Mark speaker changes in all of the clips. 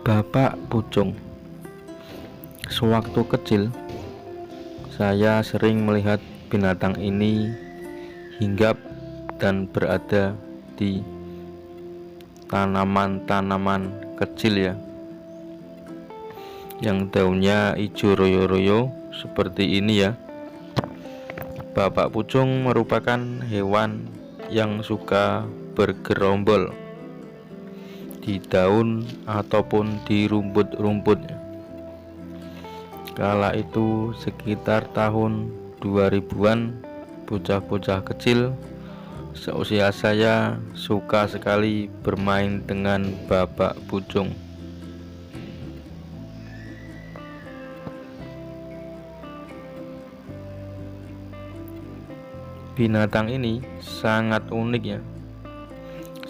Speaker 1: Bapak Pucung. Sewaktu kecil, saya sering melihat binatang ini hinggap dan berada di tanaman-tanaman kecil yang daunnya hijau royo-royo seperti ini Bapak Pucung merupakan hewan yang suka bergerombol di daun ataupun di rumput-rumput. Kala itu sekitar tahun 2000-an, bocah-bocah kecil seusia saya suka sekali bermain dengan Bapak Pucung. Binatang ini sangat unik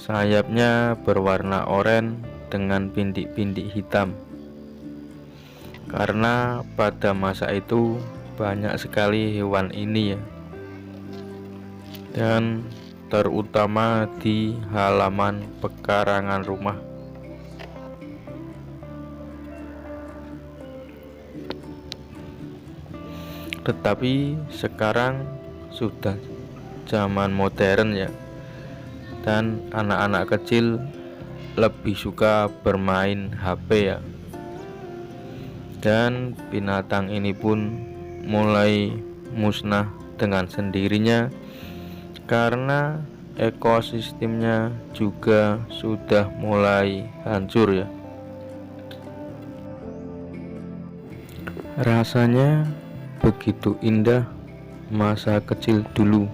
Speaker 1: Sayapnya berwarna oranye dengan bintik-bintik hitam. Karena pada masa itu banyak sekali hewan ini dan terutama di halaman pekarangan rumah. Tetapi sekarang sudah zaman modern dan anak-anak kecil lebih suka bermain HP dan binatang ini pun mulai musnah dengan sendirinya karena ekosistemnya juga sudah mulai hancur Rasanya begitu indah masa kecil dulu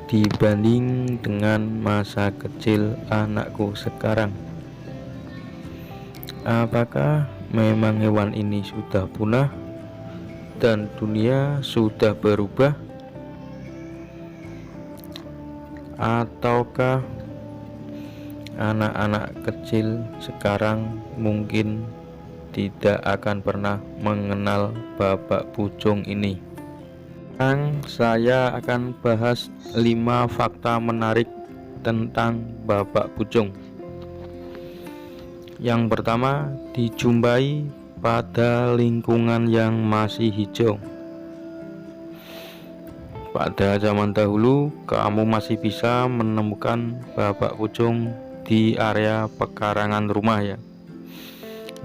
Speaker 1: dibanding dengan masa kecil anakku sekarang. Apakah memang hewan ini sudah punah dan dunia sudah berubah? Ataukah anak-anak kecil sekarang mungkin tidak akan pernah mengenal Bapak Pucung ini? Sekarang saya akan bahas 5 fakta menarik tentang Bapak Pucung. Yang pertama, dijumpai pada lingkungan yang masih hijau. Pada zaman dahulu, kamu masih bisa menemukan Bapak Pucung di area pekarangan rumah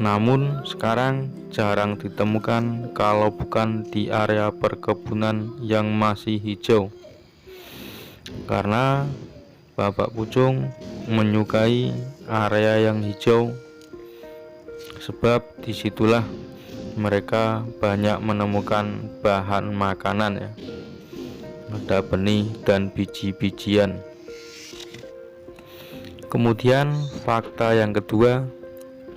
Speaker 1: Namun sekarang jarang ditemukan kalau bukan di area perkebunan yang masih hijau. Karena Bapak Pucung menyukai area yang hijau, sebab disitulah mereka banyak menemukan bahan makanan ada benih dan biji-bijian. Kemudian fakta yang kedua,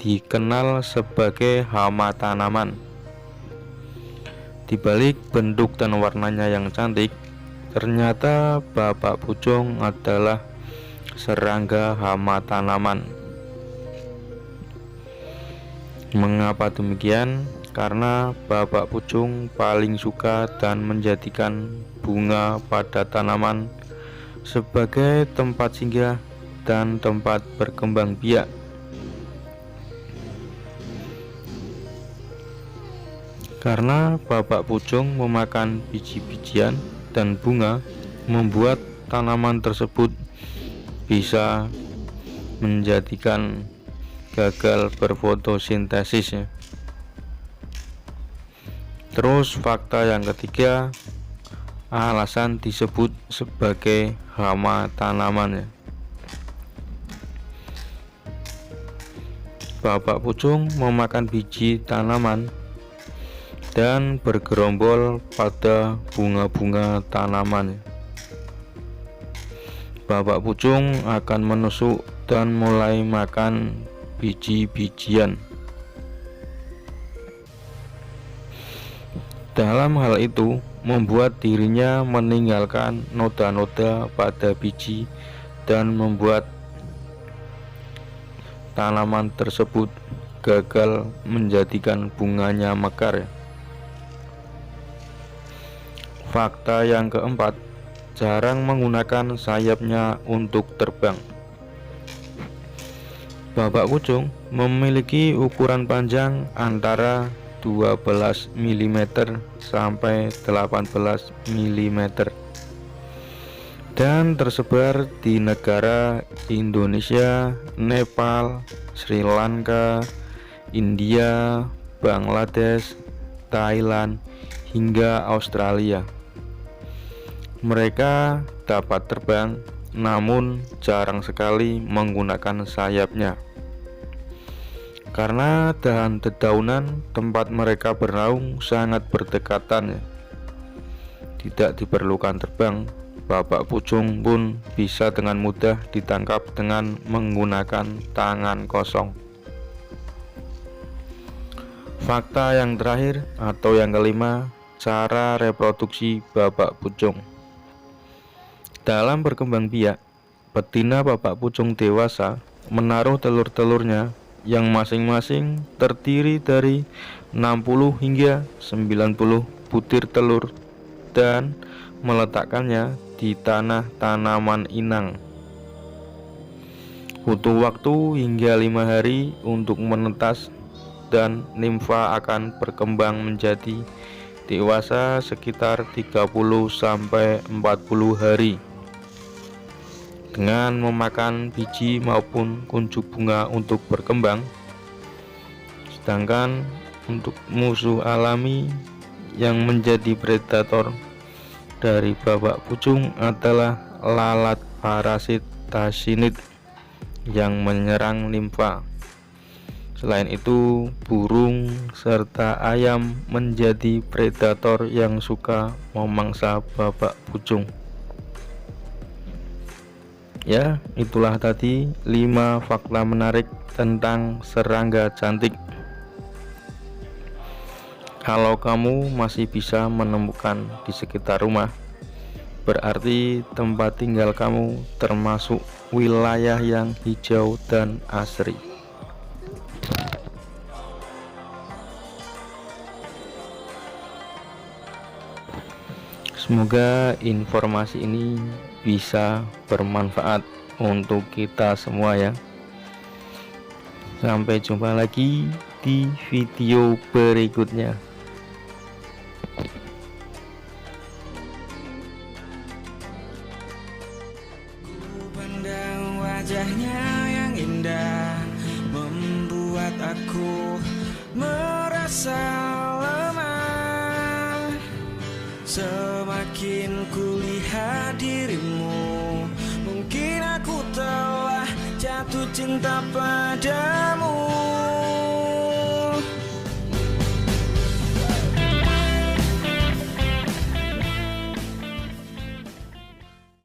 Speaker 1: dikenal sebagai hama tanaman. Di balik bentuk dan warnanya yang cantik, ternyata Bapak Pucung adalah serangga hama tanaman. Mengapa demikian? Karena Bapak Pucung paling suka dan menjadikan bunga pada tanaman sebagai tempat singgah dan tempat berkembang biak. Karena Bapak Pucung memakan biji-bijian dan bunga, membuat tanaman tersebut bisa menjadikan gagal berfotosintesis Terus fakta yang ketiga, alasan disebut sebagai hama tanaman Bapak Pucung memakan biji tanaman dan bergerombol pada bunga-bunga tanaman. Bapak Pucung akan menusuk dan mulai makan biji-bijian. Dalam hal itu, membuat dirinya meninggalkan noda-noda pada biji dan membuat tanaman tersebut gagal menjadikan bunganya mekar Fakta yang keempat, jarang menggunakan sayapnya untuk terbang. Bapak kucung memiliki ukuran panjang antara 12 mm sampai 18 mm dan tersebar di negara Indonesia, Nepal, Sri Lanka, India, Bangladesh, Thailand, hingga Australia. Mereka dapat terbang, namun jarang sekali menggunakan sayapnya. Karena dahan dedaunan tempat mereka bernaung sangat berdekatan, tidak diperlukan terbang. Bapak pucung pun bisa dengan mudah ditangkap dengan menggunakan tangan kosong. Fakta yang terakhir atau yang kelima, cara reproduksi bapak pucung. Dalam berkembang biak, betina bapak pucung dewasa menaruh telur-telurnya yang masing-masing terdiri dari 60 hingga 90 butir telur dan meletakkannya di tanah tanaman inang. Butuh waktu hingga 5 hari untuk menetas dan nimfa akan berkembang menjadi dewasa sekitar 30 sampai 40 hari dengan memakan biji maupun kuncup bunga untuk berkembang. Sedangkan untuk musuh alami yang menjadi predator dari bapak pucung adalah lalat parasit tasinid yang menyerang nimfa. Selain itu, burung serta ayam menjadi predator yang suka memangsa bapak pucung. Ya, itulah tadi 5 fakta menarik tentang serangga cantik. Kalau kamu masih bisa menemukan di sekitar rumah, berarti tempat tinggal kamu termasuk wilayah yang hijau dan asri. Semoga informasi ini bisa bermanfaat untuk kita semua ya. Sampai jumpa lagi di video berikutnya.
Speaker 2: Pandang wajahnya yang indah membuat aku merasa lemah. Semakin kulihat dirimu, mungkin aku telah jatuh cinta pada